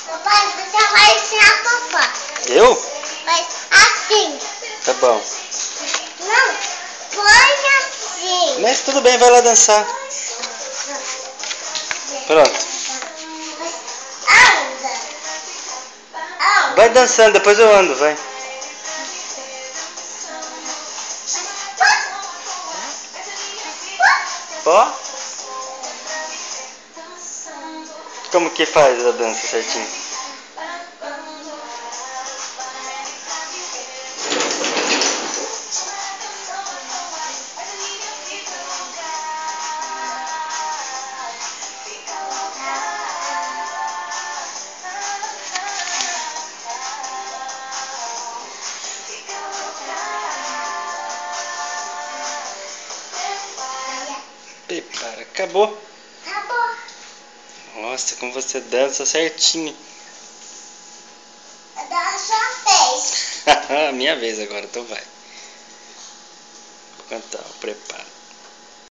Papai, você vai ensinar a papai. Eu? Mas assim. Tá bom. Não, põe assim. Mas tudo bem, vai lá dançar. Pronto. Anda. Anda. Vai dançando, depois eu ando, vai. Ó. Como que faz a dança certinho? Prepara, acabou. Acabou. Nossa, como você dança certinho. Da sua vez. Minha vez agora, então vai. Vou cantar, prepara.